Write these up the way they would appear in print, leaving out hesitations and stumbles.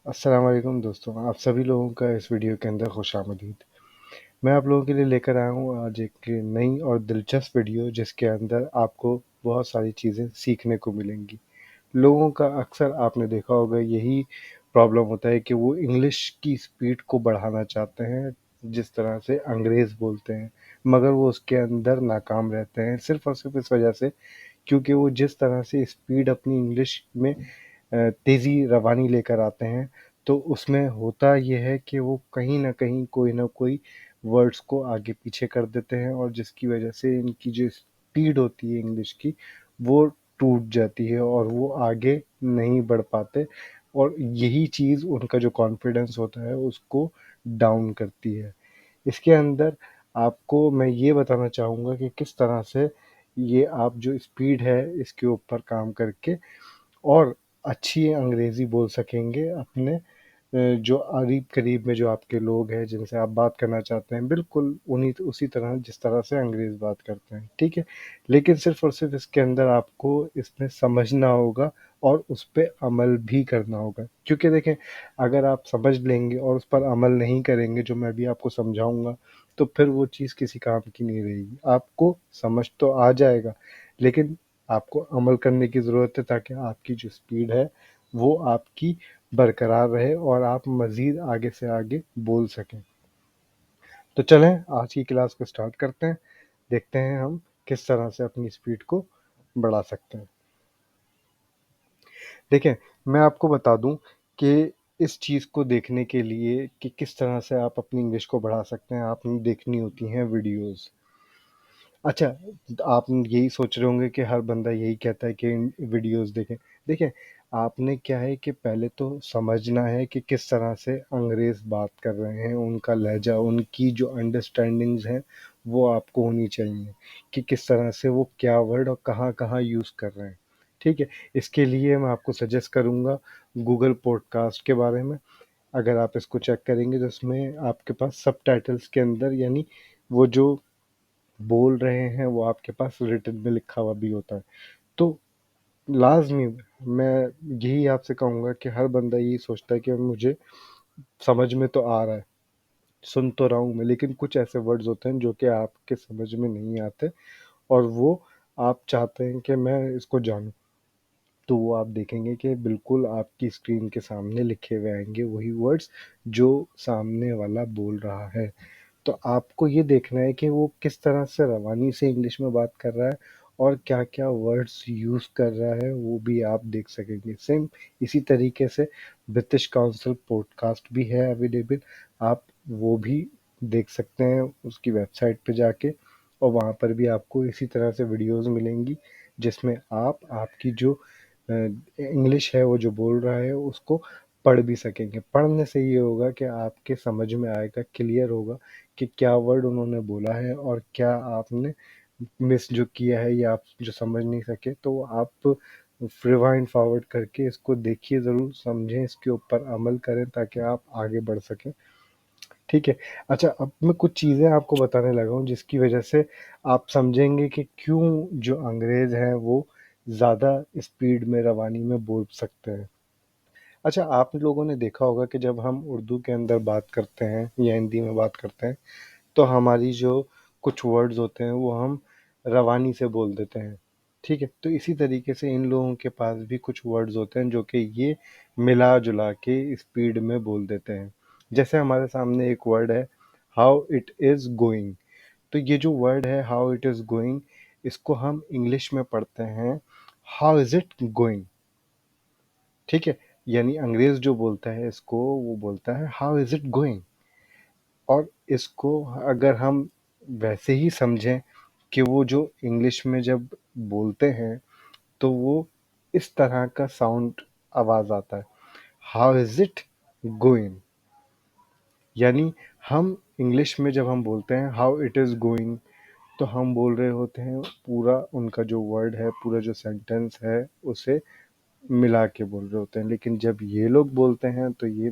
अस्सलाम वालेकुम दोस्तों, आप सभी लोगों का इस वीडियो के अंदर खुशामदीद। मैं आप लोगों के लिए लेकर आया हूँ आज एक नई और दिलचस्प वीडियो जिसके अंदर आपको बहुत सारी चीज़ें सीखने को मिलेंगी। लोगों का अक्सर आपने देखा होगा यही प्रॉब्लम होता है कि वो इंग्लिश की स्पीड को बढ़ाना चाहते हैं, जिस तरह से अंग्रेज़ बोलते हैं, मगर वो उसके अंदर नाकाम रहते हैं सिर्फ़ और सिर्फ़ इस वजह से क्योंकि वो जिस तरह से स्पीड अपनी इंग्लिश में तेज़ी रवानी लेकर आते हैं, तो उसमें होता ये है कि वो कहीं न कहीं कोई न कोई वर्ड्स को आगे-पीछे कर देते हैं और जिसकी वजह से इनकी जो स्पीड होती है इंग्लिश की, वो टूट जाती है और वो आगे नहीं बढ़ पाते और यही चीज़ उनका जो कॉन्फिडेंस होता है, उसको डाउन करती है। इसके अंदर आपको मैं ये बताना चाहूँगा कि किस तरह से ये आप जो स्पीड है, इसके ऊपर काम करके और अच्छी अंग्रेज़ी बोल सकेंगे अपने जो करीब-करीब में जो आपके लोग हैं जिनसे आप बात करना चाहते हैं, बिल्कुल उसी तरह जिस तरह से अंग्रेज़ बात करते हैं, ठीक है? लेकिन सिर्फ़ और सिर्फ़ इसके अंदर आपको इसमें समझना होगा और उस पे अमल भी करना होगा। क्योंकि देखें, अगर आप समझ लेंगे और उस पर अमल नहीं करेंगे, जो मैं अभी आपको समझाऊँगा, तो फिर वो चीज़ किसी काम की नहीं रहेगी। आपको समझ तो आ जाएगा, लेकिन आपको अमल करने की ज़रूरत है ताकि आपकी जो स्पीड है, वो आपकी बरकरार रहे और आप मज़ीद आगे से आगे बोल सकें। तो चलें आज की क्लास को स्टार्ट करते हैं। देखते हैं हम किस तरह से अपनी स्पीड को बढ़ा सकते हैं। देखें, मैं आपको बता दूँ कि इस चीज़ को देखने के लिए कि किस तरह से आप अपनी इंग्लिश को बढ़ा सकते हैं, आपने देखनी होती हैं वीडियोज़। अच्छा, आप यही सोच रहे होंगे कि हर बंदा यही कहता है कि वीडियोज़ देखें। देखें, आपने क्या है कि पहले तो समझना है कि किस तरह से अंग्रेज़ बात कर रहे हैं, उनका लहज़ा, उनकी जो अंडरस्टैंडिंग्स हैं, वो आपको होनी चाहिए कि किस तरह से वो क्या वर्ड और कहाँ-कहाँ यूज़ कर रहे हैं, ठीक है? इसके लिए मैं आपको सजेस्ट करूँगा गूगल पॉडकास्ट के बारे में। अगर आप इसको चेक करेंगे तो इसमें आपके पास सबटाइटल्स के अंदर यानी वो जो बोल रहे हैं वो आपके पास रिटन में लिखा हुआ भी होता है। तो लाज़मी मैं यही आपसे कहूँगा कि हर बंदा यही सोचता है कि मुझे समझ में तो आ रहा है, सुन तो रहा हूँ मैं, लेकिन कुछ ऐसे वर्ड्स होते हैं जो कि आपके समझ में नहीं आते और वो आप चाहते हैं कि मैं इसको जानूँ। तो वो आप देखेंगे कि बिल्कुल आपकी स्क्रीन के सामने लिखे हुए आएँगे वही वर्ड्स जो सामने वाला बोल रहा है। तो आपको ये देखना है कि वो किस तरह से रवानी से इंग्लिश में बात कर रहा है और क्या-क्या वर्ड्स यूज़ कर रहा है, वो भी आप देख सकेंगे। सेम इसी तरीके से ब्रिटिश काउंसिल पॉडकास्ट भी है अवेलेबल, आप वो भी देख सकते हैं उसकी वेबसाइट पे जाके और वहाँ पर भी आपको इसी तरह से वीडियोज़ मिलेंगी, जिसमें आप आपकी जो इंग्लिश है वो जो बोल रहा है उसको पढ़ भी सकेंगे। पढ़ने से ये होगा कि आपके समझ में आएगा, क्लियर होगा कि क्या वर्ड उन्होंने बोला है और क्या आपने मिस जो किया है या आप जो समझ नहीं सके, तो आप रिवाइंड फॉरवर्ड करके इसको देखिए ज़रूर, समझें, इसके ऊपर अमल करें ताकि आप आगे बढ़ सकें, ठीक है? अच्छा, अब मैं कुछ चीज़ें आपको बताने लगा हूँ जिसकी वजह से आप समझेंगे कि क्यों जो अंग्रेज़ हैं वो ज़्यादा स्पीड में रवानी में बोल सकते हैं। अच्छा, आप लोगों ने देखा होगा कि जब हम उर्दू के अंदर बात करते हैं या हिंदी में बात करते हैं, तो हमारी जो कुछ वर्ड्स होते हैं वो हम रवानी से बोल देते हैं, ठीक है? तो इसी तरीके से इन लोगों के पास भी कुछ वर्ड्स होते हैं जो कि ये मिला-जुला के स्पीड में बोल देते हैं। जैसे हमारे सामने एक वर्ड है हाउ इट इज़ गोइंग, तो ये जो वर्ड है हाउ इट इज़ गोइंग, इसको हम इंग्लिश में पढ़ते हैं हाउ इज़ इट गोइंग, ठीक है? यानी अंग्रेज़ जो बोलता है इसको वो बोलता है हाउ इज़ इट गोइंग। और इसको अगर हम वैसे ही समझें कि वो जो इंग्लिश में जब बोलते हैं तो वो इस तरह का साउंड आवाज़ आता है हाउ इज़ इट गोइंग, यानी हम इंग्लिश में जब हम बोलते हैं हाउ इट इज़ गोइंग तो हम बोल रहे होते हैं पूरा उनका जो वर्ड है, पूरा जो सेंटेंस है उसे मिला के बोल रहे होते हैं, लेकिन जब ये लोग बोलते हैं तो ये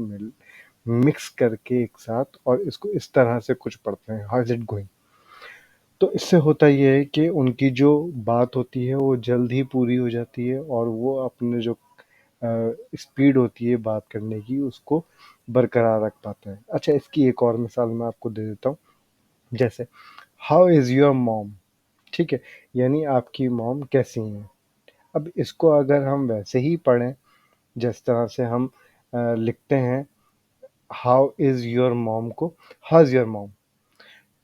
मिक्स करके एक साथ और इसको इस तरह से कुछ पढ़ते हैं हाउ इज़ इट गोइंग। तो इससे होता ये है कि उनकी जो बात होती है वो जल्द ही पूरी हो जाती है और वो अपने जो स्पीड होती है बात करने की उसको बरकरार रख पाता है। अच्छा, इसकी एक और मिसाल मैं आपको दे देता हूँ। जैसे हाउ इज़ योर मॉम, ठीक है, यानी आपकी मॉम कैसी हैं। अब इसको अगर हम वैसे ही पढ़ें जिस तरह से हम लिखते हैं हाउ इज़ योर मॉम को हाउ इज़ योर मॉम,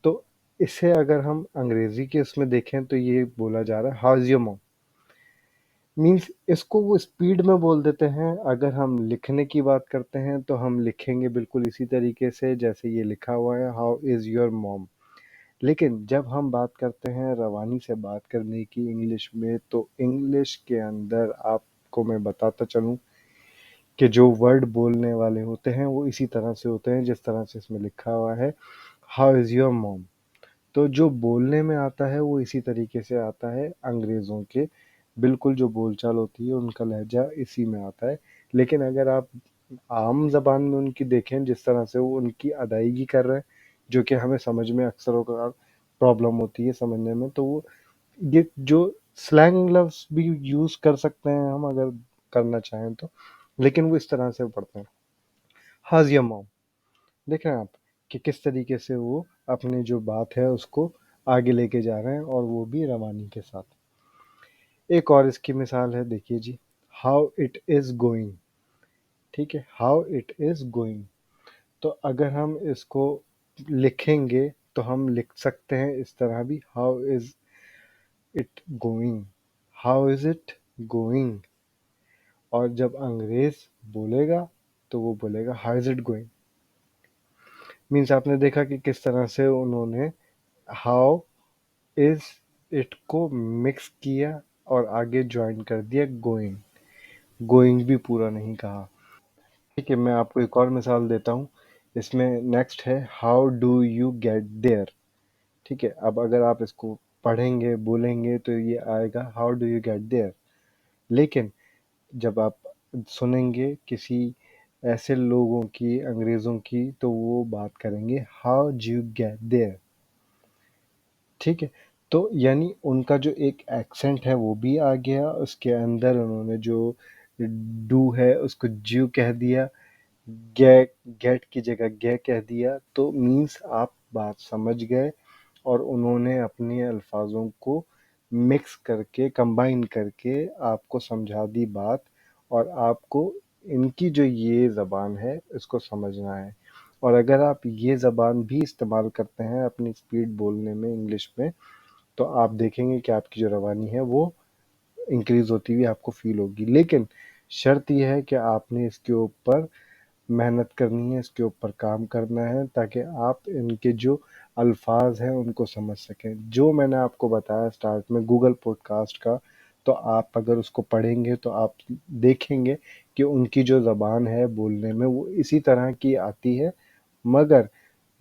तो इसे अगर हम अंग्रेजी के उसमें देखें तो ये बोला जा रहा है how is your mom. Means इसको वो स्पीड में बोल देते हैं। अगर हम लिखने की बात करते हैं तो हम लिखेंगे बिल्कुल इसी तरीके से जैसे ये लिखा हुआ है हाउ इज़ योर मॉम। लेकिन जब हम बात करते हैं रवानी से बात करने की इंग्लिश में, तो इंग्लिश के अंदर आपको मैं बताता चलूँ कि जो वर्ड बोलने वाले होते हैं वो इसी तरह से होते हैं जिस तरह से इसमें लिखा हुआ है हाउ इज़ योर मॉम। तो जो बोलने में आता है वो इसी तरीके से आता है अंग्रेज़ों के, बिल्कुल जो बोलचाल होती है उनका लहजा इसी में आता है। लेकिन अगर आप आम ज़बान में उनकी देखें जिस तरह से वो उनकी अदायगी कर रहे हैं, जो कि हमें समझ में अक्सर औक़ात प्रॉब्लम होती है समझने में, तो वो ये जो स्लैंग लफ्ज़ भी यूज़ कर सकते हैं हम अगर करना चाहें तो, लेकिन वो इस तरह से पढ़ते हैं हाउ इज़ योर मॉम। देख रहे हैं आप कि किस तरीके से वो अपनी जो बात है उसको आगे लेके जा रहे हैं और वो भी रवानी के साथ। एक और इसकी मिसाल है, देखिए जी, हाउ इट इज़ गोइंग, ठीक है, हाउ इट इज़ गोइंग। तो अगर हम इसको लिखेंगे तो हम लिख सकते हैं इस तरह भी how is it going, how is it going. और जब अंग्रेज बोलेगा तो वो बोलेगा how is it going. Means आपने देखा कि किस तरह से उन्होंने हाउ इज इट को मिक्स किया और आगे ज्वाइन कर दिया गोइंग। गोइंग भी पूरा नहीं कहा। ठीक है, मैं आपको एक और मिसाल देता हूँ। इसमें नेक्स्ट है how do you get there. ठीक है, अब अगर आप इसको पढ़ेंगे बोलेंगे तो ये आएगा how do you get there. लेकिन जब आप सुनेंगे किसी ऐसे लोगों की अंग्रेज़ों की तो वो बात करेंगे how do you get there. ठीक है, तो यानी उनका जो एक एक्सेंट है वो भी आ गया, उसके अंदर उन्होंने जो डू है उसको ज्यू कह दिया, गे गेट की जगह गे कह दिया, तो मीन्स आप बात समझ गए। और उन्होंने अपने अल्फाजों को मिक्स करके कंबाइन करके आपको समझा दी बात, और आपको इनकी जो ये ज़बान है इसको समझना है। और अगर आप ये ज़बान भी इस्तेमाल करते हैं अपनी स्पीड बोलने में इंग्लिश में, तो आप देखेंगे कि आपकी जो रवानी है वो इंक्रीज़ होती हुई आपको फ़ील होगी। लेकिन शर्त ये है कि आपने इसके ऊपर मेहनत करनी है, इसके ऊपर काम करना है ताकि आप इनके जो अल्फाज हैं उनको समझ सकें। जो मैंने आपको बताया स्टार्ट में गूगल पॉडकास्ट का, तो आप अगर उसको पढ़ेंगे तो आप देखेंगे कि उनकी जो ज़बान है बोलने में वो इसी तरह की आती है, मगर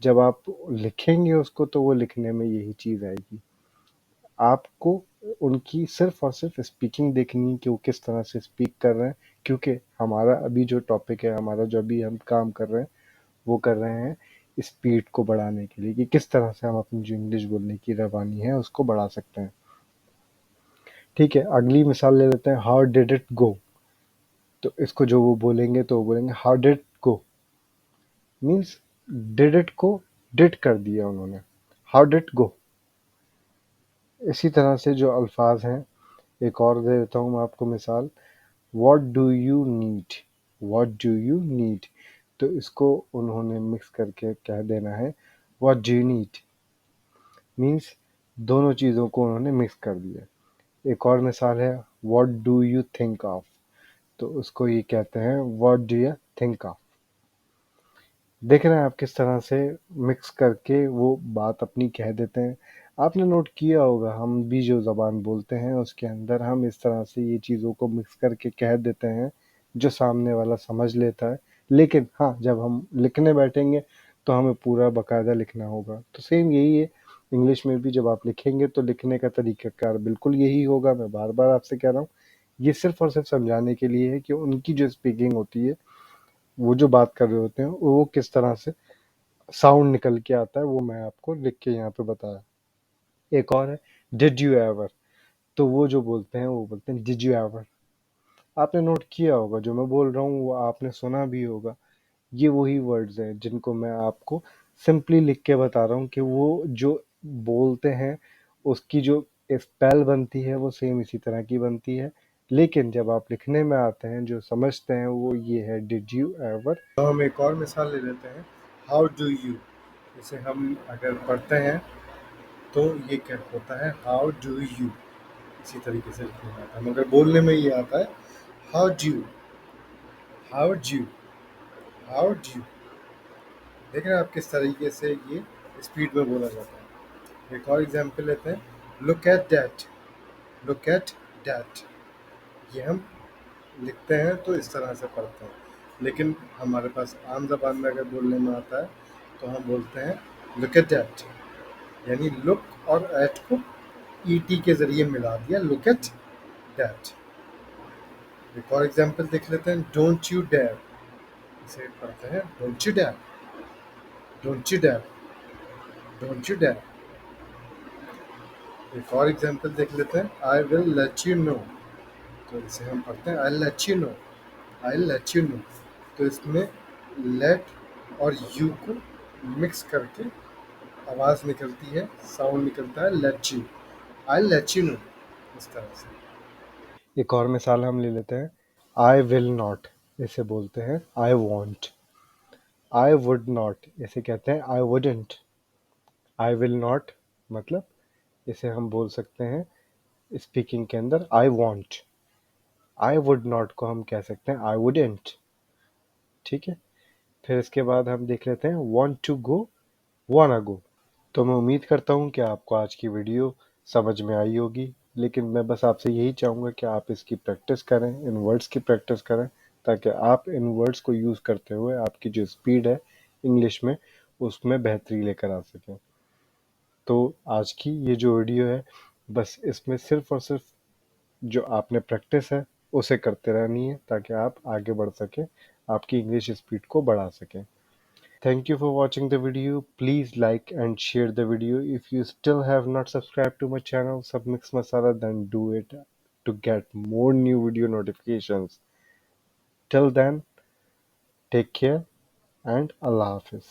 जब आप लिखेंगे उसको तो वो लिखने में यही चीज़ आएगी। आपको उनकी सिर्फ़ और सिर्फ़ स्पीकिंग देखनी है कि वो किस तरह से स्पीक कर रहे हैं, क्योंकि हमारा अभी जो टॉपिक है, हमारा जो अभी हम काम कर रहे हैं, वो कर रहे हैं स्पीड को बढ़ाने के लिए कि किस तरह से हम अपनी जो इंग्लिश बोलने की ज़बानी है उसको बढ़ा सकते हैं। ठीक है, अगली मिसाल ले लेते हैं हाउ डिड इट गो। तो इसको जो वो बोलेंगे तो वो बोलेंगे how did go, means did it को डिड कर दिया उन्होंने, हाउ डिड गो। इसी तरह से जो अल्फाज हैं, एक और दे देता हूँ मैं आपको मिसाल, what do you need, what do you need. तो इसको उन्होंने मिक्स करके कह देना है what do you need, means दोनों चीज़ों को उन्होंने मिक्स कर दिया। एक और मिसाल है what do you think of, तो उसको ये कहते हैं what do you think of. देख रहे हैं आप किस तरह से मिक्स करके वो बात अपनी कह देते हैं। आपने नोट किया होगा हम भी जो ज़बान बोलते हैं उसके अंदर हम इस तरह से ये चीज़ों को मिक्स करके कह देते हैं जो सामने वाला समझ लेता है। लेकिन हाँ, जब हम लिखने बैठेंगे तो हमें पूरा बाकायदा लिखना होगा। तो सेम यही है इंग्लिश में भी, जब आप लिखेंगे तो लिखने का तरीक़ाकार बिल्कुल यही होगा। मैं बार-बार आपसे कह रहा हूँ, ये सिर्फ़ और सिर्फ़ समझाने के लिए है कि उनकी जो स्पीकिंग होती है, वो जो बात कर रहे होते हैं वो किस तरह से साउंड निकल के आता है, वो मैं आपको लिख के यहाँ पे बताया। एक और है डिड यू एवर, तो वो जो बोलते हैं वो बोलते हैं डिड यू एवर। आपने नोट किया होगा, जो मैं बोल रहा हूँ वो आपने सुना भी होगा। ये वही वर्ड्स हैं जिनको मैं आपको सिंपली लिख के बता रहा हूँ कि वो जो बोलते हैं उसकी जो स्पेल बनती है वो सेम इसी तरह की बनती है, लेकिन जब आप लिखने में आते हैं जो समझते हैं वो ये है, डिड यू एवर। तो हम एक और मिसाल ले लेते हैं, हाउ डू यू। इसे हम अगर पढ़ते हैं तो ये क्या होता है, हाउ डू यू। इसी तरीके से लिखने में आता है, मगर बोलने में ये आता है how do, how do, how do. देख रहे हैं आप किस तरीके से ये स्पीड में बोला जाता है। एक और एग्जांपल लेते हैं, look at that, look at that. ये हम लिखते हैं तो इस तरह से पढ़ते हैं, लेकिन हमारे पास आम जबान में अगर बोलने में आता है तो हम बोलते हैं लुक एट दैट, यानी लुक और एट को ईटी के जरिए मिला दिया, लुक एट दैट। एक और एग्जांपल देख लेते हैं, डोंट यू डेयर। इसे पढ़ते हैं don't you dare, don't you dare, don't you dare. एक और एग्जांपल देख लेते हैं, I will let you know. तो इसे हम पढ़ते हैं I let you know, I let you know. तो इसमें लेट और यू को मिक्स करके आवाज़ निकलती है, साउंड निकलता है let you, I let you no, इस तरह से। एक और मिसाल हम ले लेते हैं, आई विल नॉट। इसे बोलते हैं I want. I would not, इसे कहते हैं I wouldn't. I will not मतलब इसे हम बोल सकते हैं स्पीकिंग के अंदर I want. I would not को हम कह सकते हैं आई वुडेंट। ठीक है, फिर इसके बाद हम देख लेते हैं want to go, wanna go। तो मैं उम्मीद करता हूँ कि आपको आज की वीडियो समझ में आई होगी, लेकिन मैं बस आपसे यही चाहूँगा कि आप इसकी प्रैक्टिस करें, इन वर्ड्स की प्रैक्टिस करें, ताकि आप इन वर्ड्स को यूज़ करते हुए आपकी जो स्पीड है इंग्लिश में उसमें बेहतरी लेकर आ सकें। तो आज की ये जो वीडियो है, बस इसमें सिर्फ और सिर्फ जो आपने प्रैक्टिस है उसे करते रहनी है, ताकि आप आगे बढ़ सकें, आपकी इंग्लिश स्पीड को बढ़ा सकें। Thank you for watching the video. Please like and share the video. If you still have not subscribed to my channel Submix Masala, then do it to get more new video notifications. Till then, take care and Allah Hafiz.